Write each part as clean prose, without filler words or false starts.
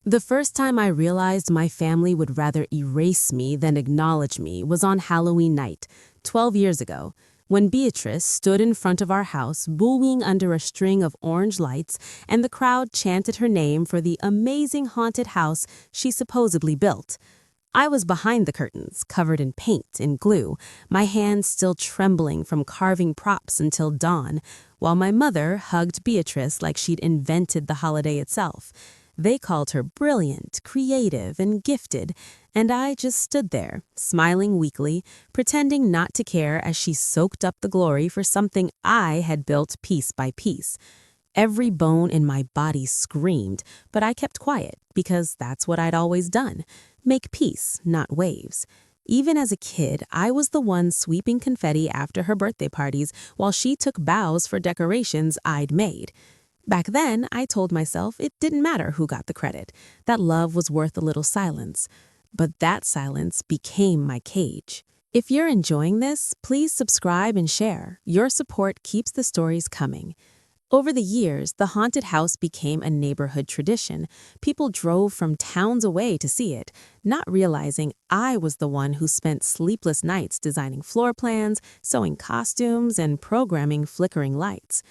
The first time I realized my family would rather erase me than acknowledge me was on Halloween night, 12 years ago, when Beatrice stood in front of our house booing under a string of orange lights and the crowd chanted her name for the amazing haunted house she supposedly built. I was behind the curtains, covered in paint and glue, my hands still trembling from carving props until dawn, while my mother hugged Beatrice like she'd invented the holiday itself. They called her brilliant, creative, and gifted, and I just stood there, smiling weakly, pretending not to care as she soaked up the glory for something I had built piece by piece. Every bone in my body screamed, but I kept quiet because that's what I'd always done. Make peace, not waves. Even as a kid, I was the one sweeping confetti after her birthday parties while she took bows for decorations I'd made. Back then, I told myself it didn't matter who got the credit, that love was worth a little silence. But that silence became my cage. If you're enjoying this, please subscribe and share. Your support keeps the stories coming. Over the years, the haunted house became a neighborhood tradition. People drove from towns away to see it, not realizing I was the one who spent sleepless nights designing floor plans, sewing costumes, and programming flickering lights.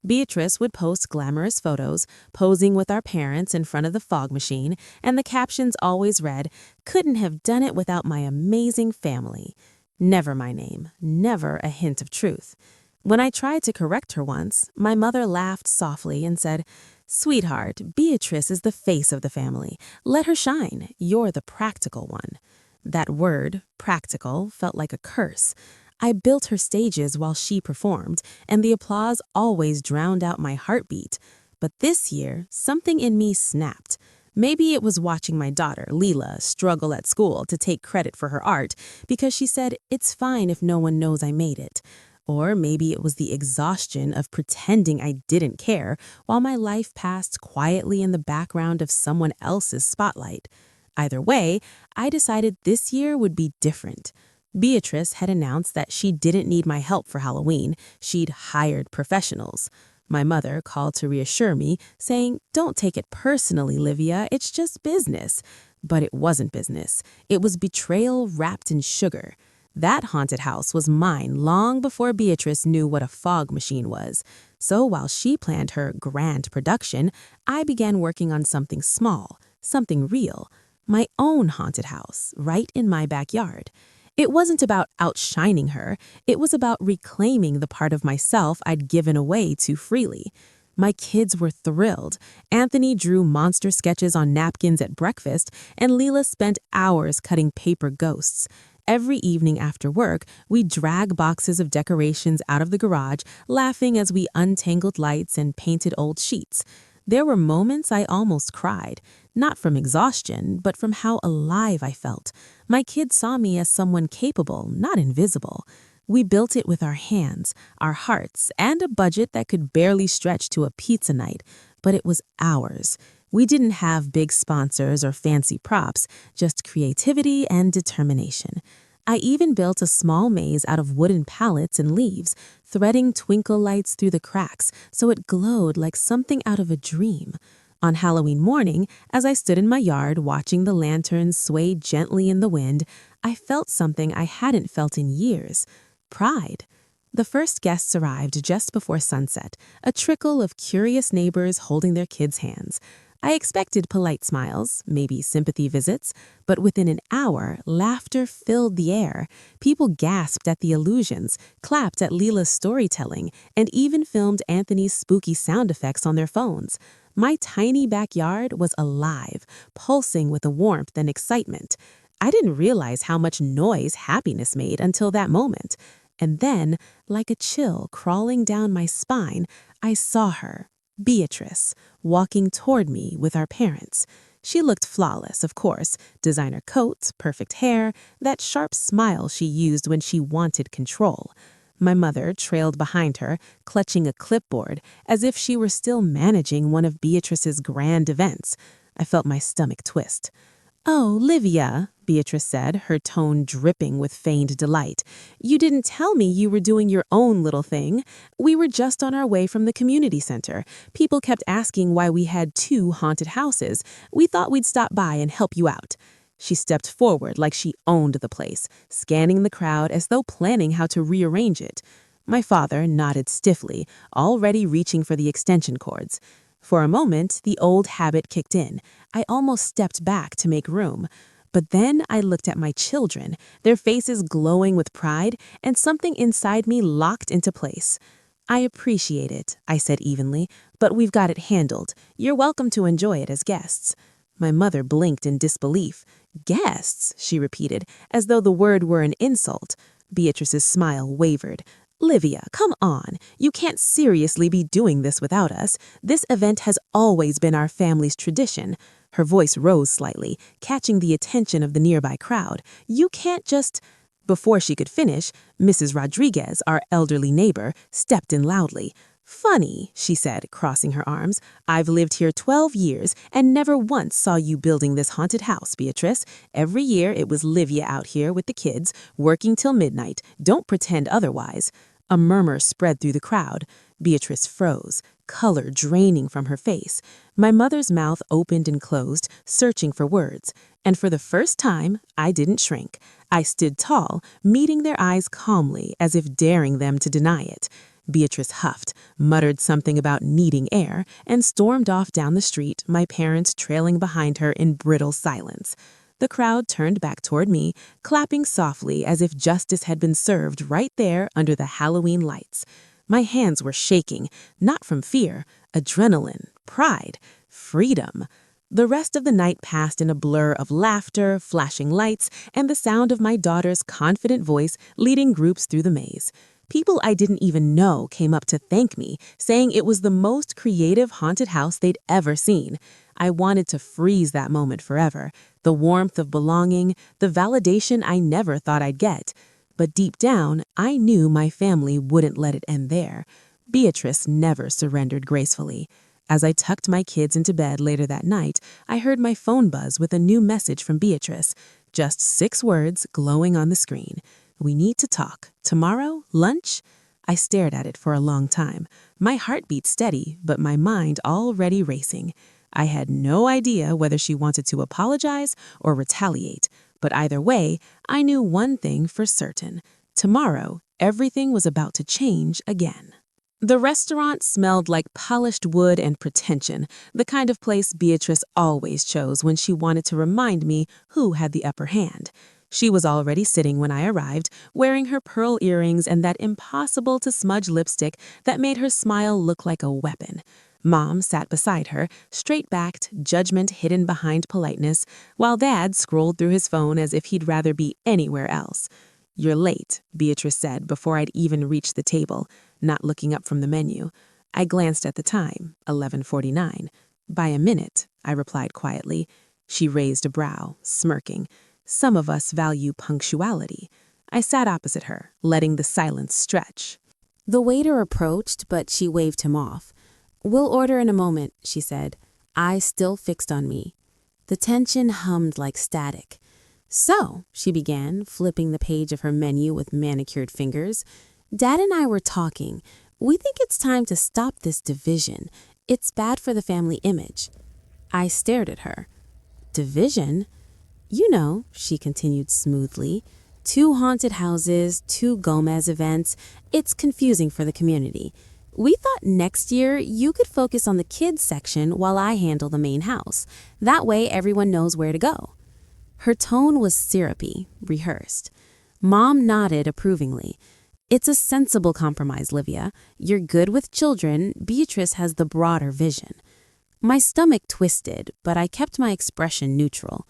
Beatrice would post glamorous photos, posing with our parents in front of the fog machine, and the captions always read, "Couldn't have done it without my amazing family." Never my name, never a hint of truth. When I tried to correct her once, my mother laughed softly and said, "Sweetheart, Beatrice is the face of the family. Let her shine. You're the practical one." That word, practical, felt like a curse. I built her stages while she performed, and the applause always drowned out my heartbeat. But this year, something in me snapped. Maybe it was watching my daughter, Leela, struggle at school to take credit for her art because she said, "It's fine if no one knows I made it." Or maybe it was the exhaustion of pretending I didn't care while my life passed quietly in the background of someone else's spotlight. Either way, I decided this year would be different. Beatrice had announced that she didn't need my help for Halloween. She'd hired professionals. My mother called to reassure me, saying, "Don't take it personally, Livia, it's just business." But it wasn't business. It was betrayal wrapped in sugar. That haunted house was mine long before Beatrice knew what a fog machine was. So while she planned her grand production, I began working on something small, something real, my own haunted house, right in my backyard. It wasn't about outshining her, it was about reclaiming the part of myself I'd given away too freely. My kids were thrilled. Anthony drew monster sketches on napkins at breakfast, and Leela spent hours cutting paper ghosts. Every evening after work, we'd drag boxes of decorations out of the garage, laughing as we untangled lights and painted old sheets. There were moments I almost cried, not from exhaustion, but from how alive I felt. My kids saw me as someone capable, not invisible. We built it with our hands, our hearts, and a budget that could barely stretch to a pizza night, but it was ours. We didn't have big sponsors or fancy props, just creativity and determination. I even built a small maze out of wooden pallets and leaves, threading twinkle lights through the cracks so it glowed like something out of a dream. On Halloween morning, as I stood in my yard watching the lanterns sway gently in the wind, I felt something I hadn't felt in years: pride. The first guests arrived just before sunset, a trickle of curious neighbors holding their kids' hands. I expected polite smiles, maybe sympathy visits, but within an hour, laughter filled the air. People gasped at the illusions, clapped at Leela's storytelling, and even filmed Anthony's spooky sound effects on their phones. My tiny backyard was alive, pulsing with a warmth and excitement. I didn't realize how much noise happiness made until that moment. And then, like a chill crawling down my spine, I saw her, Beatrice, walking toward me with our parents. She looked flawless, of course, designer coat, perfect hair, that sharp smile she used when she wanted control. My mother trailed behind her, clutching a clipboard, as if she were still managing one of Beatrice's grand events. I felt my stomach twist. Oh, Livia, Beatrice said, her tone dripping with feigned delight. You didn't tell me you were doing your own little thing. We were just on our way from the community center. People kept asking why we had two haunted houses. We thought we'd stop by and help you out. She stepped forward like she owned the place, scanning the crowd as though planning how to rearrange it. My father nodded stiffly, already reaching for the extension cords. For a moment, the old habit kicked in. I almost stepped back to make room. But then I looked at my children, their faces glowing with pride, and something inside me locked into place. I appreciate it, I said evenly, but we've got it handled. You're welcome to enjoy it as guests. My mother blinked in disbelief. Guests, she repeated, as though the word were an insult. Beatrice's smile wavered. Livia, come on. You can't seriously be doing this without us. This event has always been our family's tradition. Her voice rose slightly, catching the attention of the nearby crowd. You can't just... Before she could finish, Mrs. Rodriguez, our elderly neighbor, stepped in loudly. Funny, she said, crossing her arms. I've lived here 12 years and never once saw you building this haunted house, Beatrice. Every year it was Livia out here with the kids, working till midnight. Don't pretend otherwise. A murmur spread through the crowd. Beatrice froze, color draining from her face. My mother's mouth opened and closed, searching for words. And for the first time, I didn't shrink. I stood tall, meeting their eyes calmly, as if daring them to deny it. Beatrice huffed, muttered something about needing air, and stormed off down the street, my parents trailing behind her in brittle silence. The crowd turned back toward me, clapping softly as if justice had been served right there under the Halloween lights. My hands were shaking, not from fear, adrenaline, pride, freedom. The rest of the night passed in a blur of laughter, flashing lights, and the sound of my daughter's confident voice leading groups through the maze. People I didn't even know came up to thank me, saying it was the most creative haunted house they'd ever seen. I wanted to freeze that moment forever, the warmth of belonging, the validation I never thought I'd get. But deep down, I knew my family wouldn't let it end there. Beatrice never surrendered gracefully. As I tucked my kids into bed later that night, I heard my phone buzz with a new message from Beatrice. Just 6 words glowing on the screen. We need to talk. Tomorrow? Lunch? I stared at it for a long time. My heartbeat steady, but my mind already racing. I had no idea whether she wanted to apologize or retaliate, but either way, I knew one thing for certain. Tomorrow, everything was about to change again. The restaurant smelled like polished wood and pretension, the kind of place Beatrice always chose when she wanted to remind me who had the upper hand. She was already sitting when I arrived, wearing her pearl earrings and that impossible-to-smudge lipstick that made her smile look like a weapon. Mom sat beside her, straight-backed, judgment hidden behind politeness, while Dad scrolled through his phone as if he'd rather be anywhere else. "You're late," Beatrice said before I'd even reached the table, not looking up from the menu. I glanced at the time, 11:49. "By a minute," I replied quietly. She raised a brow, smirking. "Some of us value punctuality." I sat opposite her, letting the silence stretch. The waiter approached, but she waved him off. "We'll order in a moment," she said, eyes still fixed on me. The tension hummed like static. "So," she began, flipping the page of her menu with manicured fingers, "Dad and I were talking. We think it's time to stop this division. It's bad for the family image." I stared at her. "Division?" "You know," she continued smoothly, "2 haunted houses, 2 Gomez events. It's confusing for the community. We thought next year you could focus on the kids section while I handle the main house. That way everyone knows where to go." Her tone was syrupy, rehearsed. Mom nodded approvingly. "It's a sensible compromise, Livia. You're good with children. Beatrice has the broader vision." My stomach twisted, but I kept my expression neutral.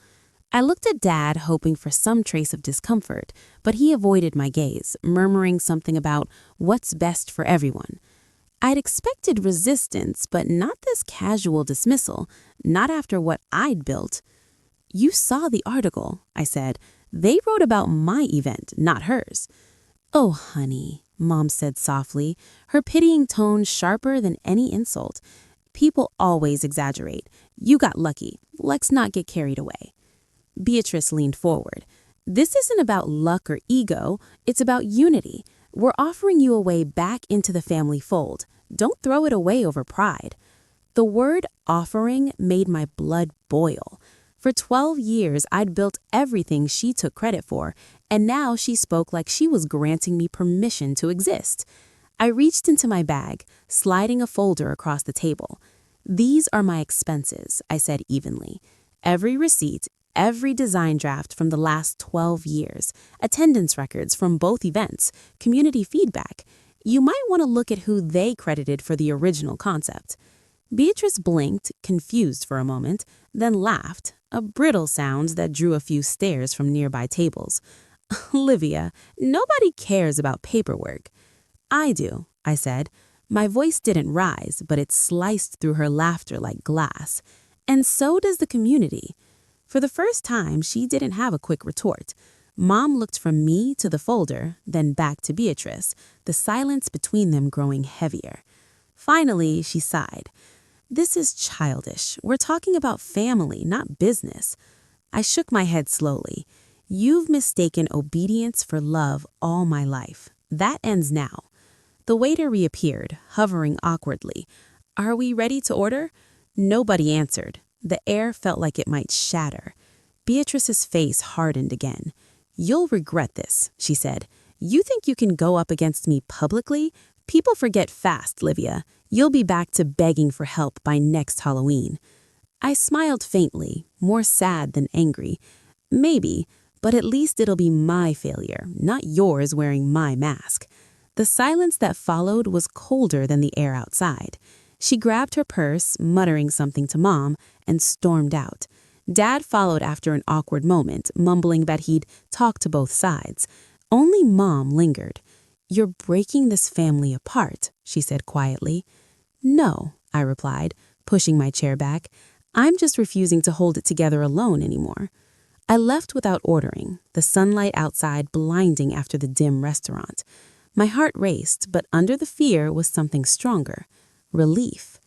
I looked at Dad, hoping for some trace of discomfort, but he avoided my gaze, murmuring something about what's best for everyone. I'd expected resistance, but not this casual dismissal, not after what I'd built. "You saw the article," I said. "They wrote about my event, not hers." "Oh, honey," Mom said softly, her pitying tone sharper than any insult. "People always exaggerate. You got lucky. Let's not get carried away." Beatrice leaned forward. This isn't about luck or ego, it's about unity. We're offering you a way back into the family fold. Don't throw it away over pride. The word offering made my blood boil. For 12 years, I'd built everything she took credit for, and now she spoke like she was granting me permission to exist. I reached into my bag, sliding a folder across the table. These are my expenses, I said evenly. Every receipt, every design draft from the last 12 years, attendance records from both events, community feedback. You might want to look at who they credited for the original concept. Beatrice blinked, confused for a moment, then laughed, a brittle sound that drew a few stares from nearby tables. Livia, nobody cares about paperwork. I do, I said. My voice didn't rise, but it sliced through her laughter like glass. And so does the community. For the first time, she didn't have a quick retort. Mom looked from me to the folder, then back to Beatrice, the silence between them growing heavier. Finally, she sighed. This is childish. We're talking about family, not business. I shook my head slowly. You've mistaken obedience for love all my life. That ends now. The waiter reappeared, hovering awkwardly. Are we ready to order? Nobody answered. The air felt like it might shatter. Beatrice's face hardened again. You'll regret this, she said. You think you can go up against me publicly? People forget fast, Livia. You'll be back to begging for help by next Halloween. I smiled faintly, more sad than angry. Maybe, but at least it'll be my failure, not yours wearing my mask. The silence that followed was colder than the air outside. She grabbed her purse, muttering something to Mom, and stormed out. Dad followed after an awkward moment, mumbling that he'd talk to both sides. Only Mom lingered. You're breaking this family apart, she said quietly. No, I replied, pushing my chair back. I'm just refusing to hold it together alone anymore. I left without ordering, the sunlight outside blinding after the dim restaurant. My heart raced, but under the fear was something stronger. Relief.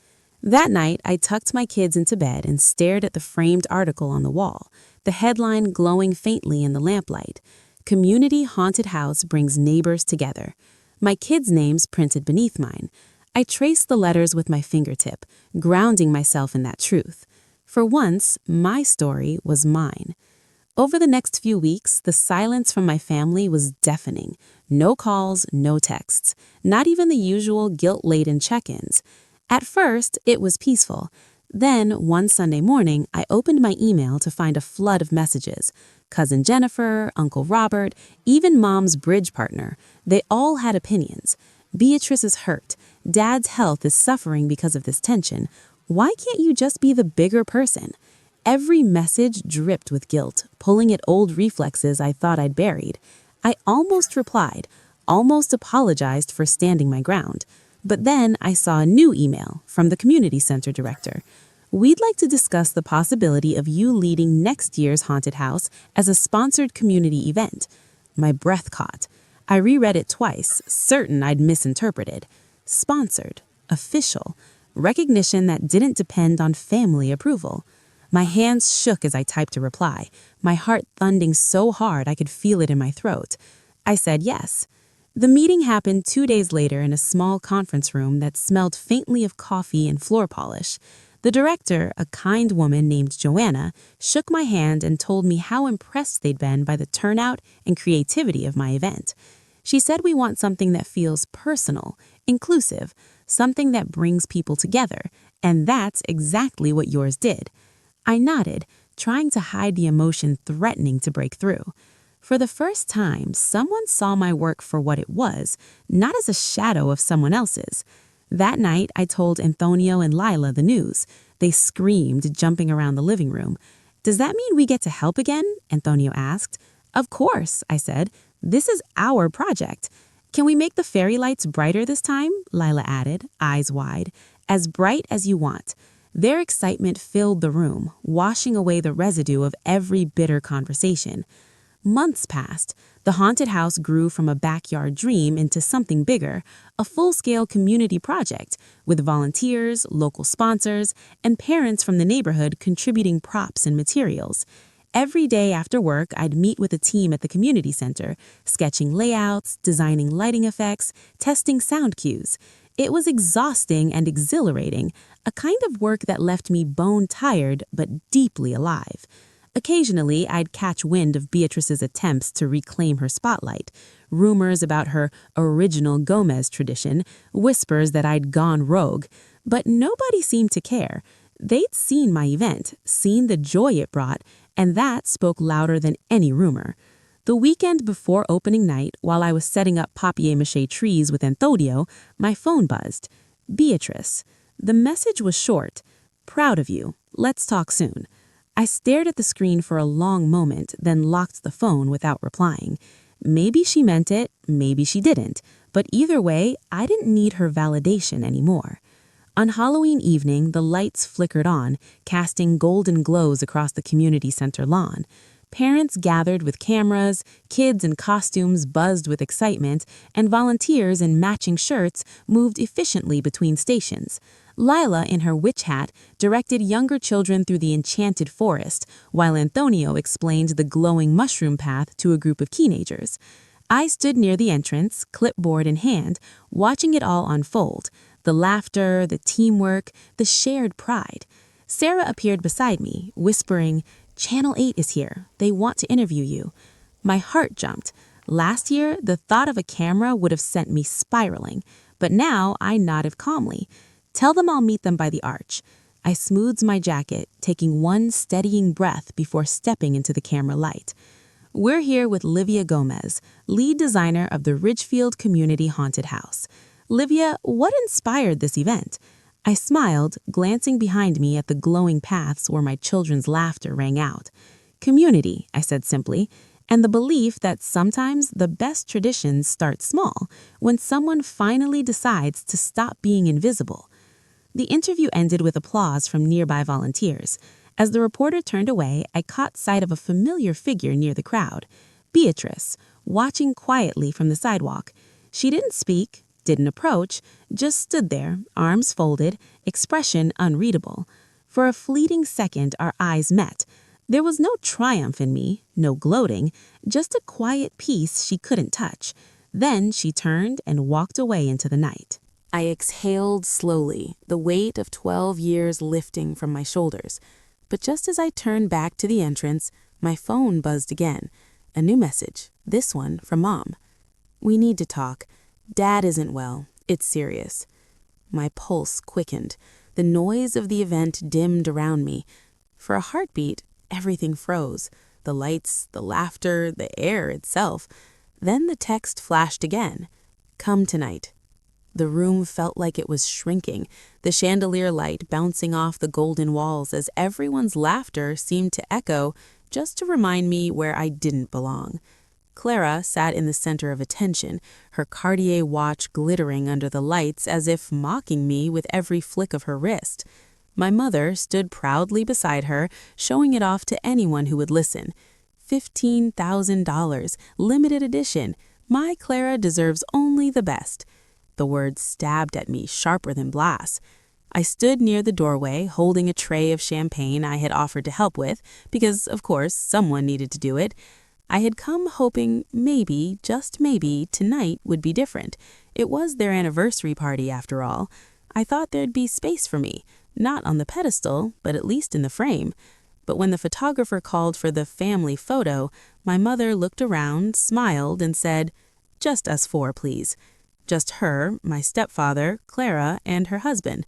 That night, I tucked my kids into bed and stared at the framed article on the wall, the headline glowing faintly in the lamplight. Community haunted house brings neighbors together. My kids' names printed beneath mine. I traced the letters with my fingertip, grounding myself in that truth. For once, my story was mine. Over the next few weeks, the silence from my family was deafening. No calls, no texts, not even the usual guilt-laden check-ins. At first, it was peaceful. Then, one Sunday morning, I opened my email to find a flood of messages. Cousin Jennifer, Uncle Robert, even Mom's bridge partner. They all had opinions. Beatrice is hurt. Dad's health is suffering because of this tension. Why can't you just be the bigger person? Every message dripped with guilt, pulling at old reflexes I thought I'd buried. I almost replied, almost apologized for standing my ground. But then I saw a new email from the community center director. We'd like to discuss the possibility of you leading next year's haunted house as a sponsored community event. My breath caught. I reread it twice, certain I'd misinterpreted. Sponsored, official, recognition that didn't depend on family approval. My hands shook as I typed a reply, my heart thunding so hard I could feel it in my throat. I said yes. The meeting happened 2 days later in a small conference room that smelled faintly of coffee and floor polish. The director, a kind woman named Joanna, shook my hand and told me how impressed they'd been by the turnout and creativity of my event. She said we want something that feels personal, inclusive, something that brings people together, and that's exactly what yours did. I nodded, trying to hide the emotion threatening to break through. For the first time, someone saw my work for what it was, not as a shadow of someone else's. That night, I told Antonio and Lila the news. They screamed, jumping around the living room. Does that mean we get to help again? Antonio asked. Of course, I said. This is our project. Can we make the fairy lights brighter this time? Lila added, eyes wide. As bright as you want. Their excitement filled the room, washing away the residue of every bitter conversation. Months passed. The haunted house grew from a backyard dream into something bigger, a full-scale community project, with volunteers, local sponsors, and parents from the neighborhood contributing props and materials. Every day after work, I'd meet with a team at the community center, sketching layouts, designing lighting effects, testing sound cues. It was exhausting and exhilarating, a kind of work that left me bone-tired but deeply alive. Occasionally, I'd catch wind of Beatrice's attempts to reclaim her spotlight, rumors about her original Gomez tradition, whispers that I'd gone rogue, but nobody seemed to care. They'd seen my event, seen the joy it brought, and that spoke louder than any rumor. The weekend before opening night, while I was setting up papier-mâché trees with Antonio, my phone buzzed. Beatrice. The message was short. Proud of you. Let's talk soon. I stared at the screen for a long moment, then locked the phone without replying. Maybe she meant it, maybe she didn't, but either way, I didn't need her validation anymore. On Halloween evening, the lights flickered on, casting golden glows across the community center lawn. Parents gathered with cameras, kids in costumes buzzed with excitement, and volunteers in matching shirts moved efficiently between stations. Lila, in her witch hat, directed younger children through the enchanted forest, while Antonio explained the glowing mushroom path to a group of teenagers. I stood near the entrance, clipboard in hand, watching it all unfold. The laughter, the teamwork, the shared pride. Sarah appeared beside me, whispering, "Channel 8 is here. They want to interview you." My heart jumped. Last year, the thought of a camera would have sent me spiraling, but now I nodded calmly. "Tell them I'll meet them by the arch." I smoothed my jacket, taking one steadying breath before stepping into the camera light. We're here with Livia Gomez, lead designer of the Ridgefield Community Haunted House. Livia, what inspired this event? I smiled, glancing behind me at the glowing paths where my children's laughter rang out. Community, I said simply, and the belief that sometimes the best traditions start small, when someone finally decides to stop being invisible. The interview ended with applause from nearby volunteers. As the reporter turned away, I caught sight of a familiar figure near the crowd, Beatrice, watching quietly from the sidewalk. She didn't speak, didn't approach, just stood there, arms folded, expression unreadable. For a fleeting second, our eyes met. There was no triumph in me, no gloating, just a quiet peace she couldn't touch. Then she turned and walked away into the night. I exhaled slowly, the weight of 12 years lifting from my shoulders. But just as I turned back to the entrance, my phone buzzed again. A new message, this one from Mom. "We need to talk. Dad isn't well. It's serious." My pulse quickened. The noise of the event dimmed around me. For a heartbeat, everything froze. The lights, the laughter, the air itself. Then the text flashed again. "Come tonight." The room felt like it was shrinking, the chandelier light bouncing off the golden walls as everyone's laughter seemed to echo, just to remind me where I didn't belong. Clara sat in the center of attention, her Cartier watch glittering under the lights as if mocking me with every flick of her wrist. My mother stood proudly beside her, showing it off to anyone who would listen. $15,000, limited edition. My Clara deserves only the best. The words stabbed at me sharper than blasts. I stood near the doorway, holding a tray of champagne I had offered to help with, because, of course, someone needed to do it. I had come hoping maybe, just maybe, tonight would be different. It was their anniversary party, after all. I thought there'd be space for me, not on the pedestal, but at least in the frame. But when the photographer called for the family photo, my mother looked around, smiled, and said, "Just us four, please." Just her, my stepfather, Clara, and her husband.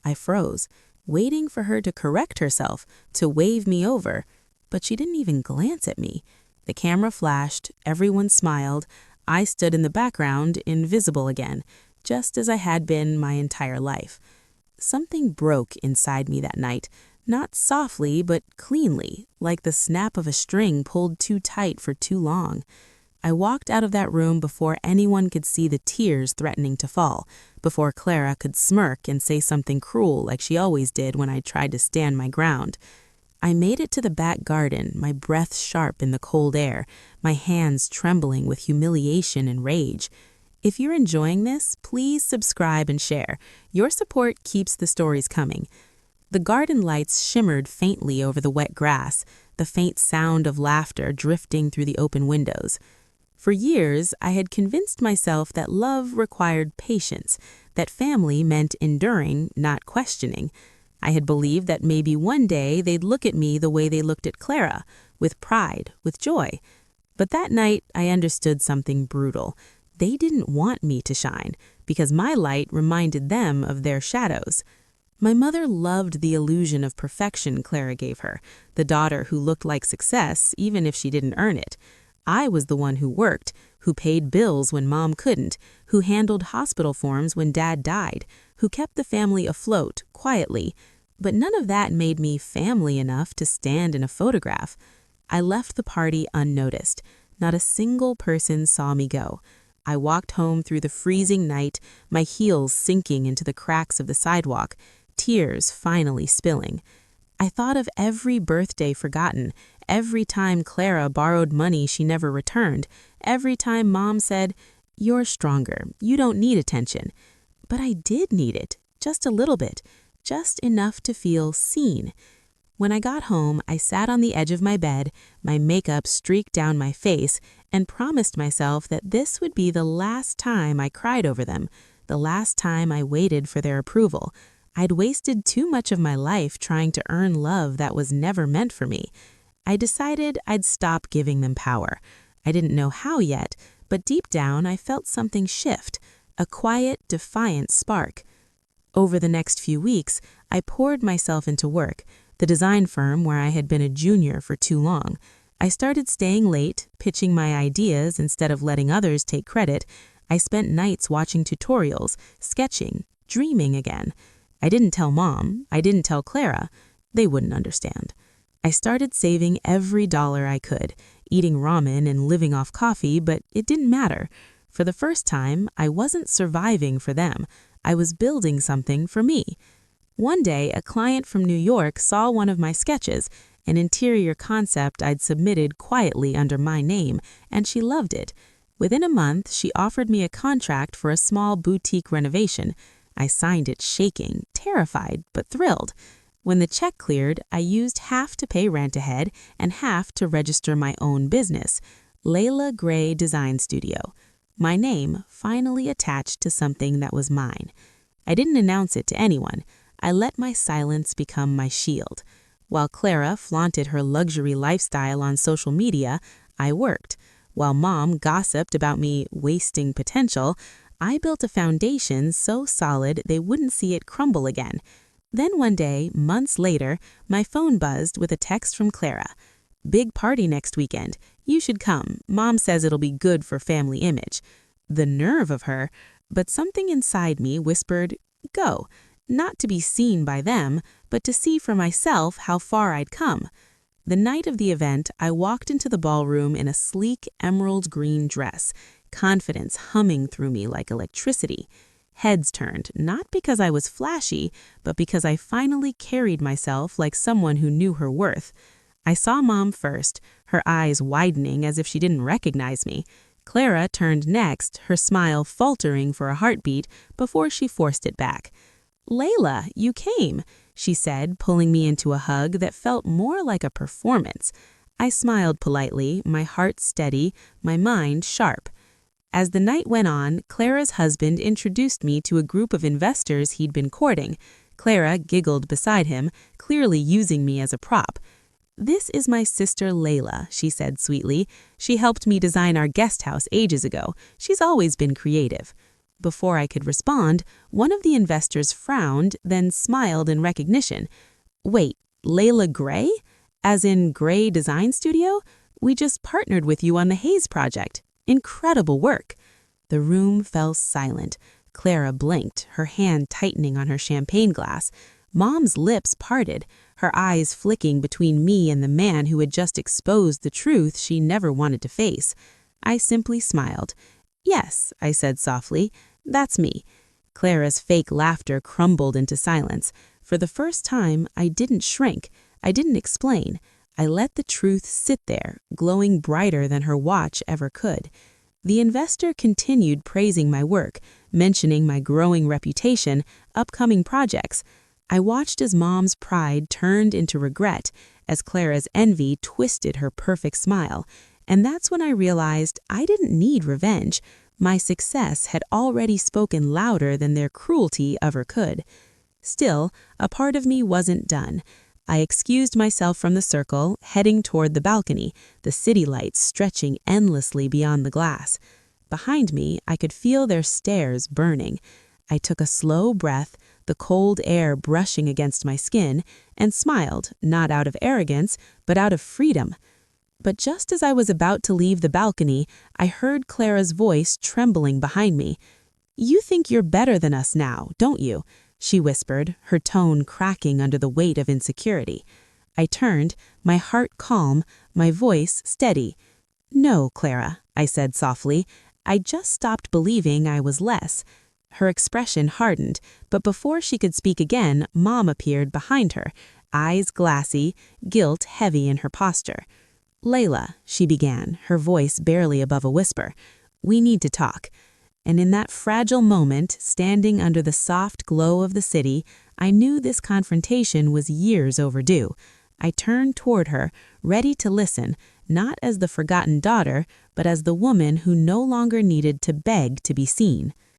I froze, waiting for her to correct herself, to wave me over. But she didn't even glance at me. The camera flashed, everyone smiled. I stood in the background, invisible again, just as I had been my entire life. Something broke inside me that night, not softly, but cleanly, like the snap of a string pulled too tight for too long. I walked out of that room before anyone could see the tears threatening to fall, before Clara could smirk and say something cruel like she always did when I tried to stand my ground. I made it to the back garden, my breath sharp in the cold air, my hands trembling with humiliation and rage. If you're enjoying this, please subscribe and share. Your support keeps the stories coming. The garden lights shimmered faintly over the wet grass. the faint sound of laughter drifting through the open windows. For years, I had convinced myself that love required patience, that family meant enduring, not questioning. I had believed that maybe one day they'd look at me the way they looked at Clara, with pride, with joy. But that night, I understood something brutal. They didn't want me to shine, because my light reminded them of their shadows. My mother loved the illusion of perfection Clara gave her, the daughter who looked like success even if she didn't earn it. I was the one who worked, who paid bills when Mom couldn't, who handled hospital forms when Dad died, who kept the family afloat, quietly. But none of that made me family enough to stand in a photograph. I left the party unnoticed. Not a single person saw me go. I walked home through the freezing night, my heels sinking into the cracks of the sidewalk, tears finally spilling. I thought of every birthday forgotten, every time Clara borrowed money she never returned, every time Mom said, "You're stronger, you don't need attention." But I did need it, just a little bit, just enough to feel seen. When I got home, I sat on the edge of my bed, my makeup streaked down my face, and promised myself that this would be the last time I cried over them, the last time I waited for their approval. I'd wasted too much of my life trying to earn love that was never meant for me. I decided I'd stop giving them power. I didn't know how yet, but deep down I felt something shift, a quiet, defiant spark. Over the next few weeks, I poured myself into work, the design firm where I had been a junior for too long. I started staying late, pitching my ideas instead of letting others take credit. I spent nights watching tutorials, sketching, dreaming again. I didn't tell Mom. I didn't tell Clara. They wouldn't understand. I started saving every dollar I could, eating ramen and living off coffee, but it didn't matter. For the first time, I wasn't surviving for them. I was building something for me. One day, a client from New York saw one of my sketches, an interior concept I'd submitted quietly under my name, and she loved it. Within a month, she offered me a contract for a small boutique renovation. I signed it shaking, terrified, but thrilled. When the check cleared, I used half to pay rent ahead and half to register my own business, Layla Gray Design Studio. My name finally attached to something that was mine. I didn't announce it to anyone. I let my silence become my shield. While Clara flaunted her luxury lifestyle on social media, I worked. While Mom gossiped about me wasting potential, I built a foundation so solid they wouldn't see it crumble again. Then one day, months later, my phone buzzed with a text from Clara. "Big party next weekend. You should come. Mom says it'll be good for family image." The nerve of her, but something inside me whispered, "Go." Not to be seen by them, but to see for myself how far I'd come. The night of the event, I walked into the ballroom in a sleek emerald green dress, confidence humming through me like electricity. Heads turned, not because I was flashy, but because I finally carried myself like someone who knew her worth. I saw Mom first, her eyes widening as if she didn't recognize me. Clara turned next, her smile faltering for a heartbeat before she forced it back. "Layla, you came," she said, pulling me into a hug that felt more like a performance. I smiled politely, my heart steady, my mind sharp. As the night went on, Clara's husband introduced me to a group of investors he'd been courting. Clara giggled beside him, clearly using me as a prop. "This is my sister Layla," she said sweetly. "She helped me design our guest house ages ago. She's always been creative." Before I could respond, one of the investors frowned, then smiled in recognition. "Wait, Layla Gray? As in Gray Design Studio? We just partnered with you on the Hayes project. Incredible work." The room fell silent. Clara blinked, her hand tightening on her champagne glass. Mom's lips parted, her eyes flicking between me and the man who had just exposed the truth she never wanted to face. I simply smiled. "Yes," I said softly, "that's me." Clara's fake laughter crumbled into silence. For the first time, I didn't shrink. I didn't explain. I let the truth sit there, glowing brighter than her watch ever could. The investor continued praising my work, mentioning my growing reputation, upcoming projects. I watched as Mom's pride turned into regret, as Clara's envy twisted her perfect smile, and that's when I realized I didn't need revenge. My success had already spoken louder than their cruelty ever could. Still, a part of me wasn't done. I excused myself from the circle, heading toward the balcony, the city lights stretching endlessly beyond the glass. Behind me, I could feel their stares burning. I took a slow breath, the cold air brushing against my skin, and smiled, not out of arrogance, but out of freedom. But just as I was about to leave the balcony, I heard Clara's voice trembling behind me. "You think you're better than us now, don't you?" she whispered, her tone cracking under the weight of insecurity. I turned, my heart calm, my voice steady. "No, Clara," I said softly. "I just stopped believing I was less." Her expression hardened, but before she could speak again, Mom appeared behind her, eyes glassy, guilt heavy in her posture. "Layla," she began, her voice barely above a whisper, "we need to talk." And in that fragile moment, standing under the soft glow of the city, I knew this confrontation was years overdue. I turned toward her, ready to listen, not as the forgotten daughter, but as the woman who no longer needed to beg to be seen.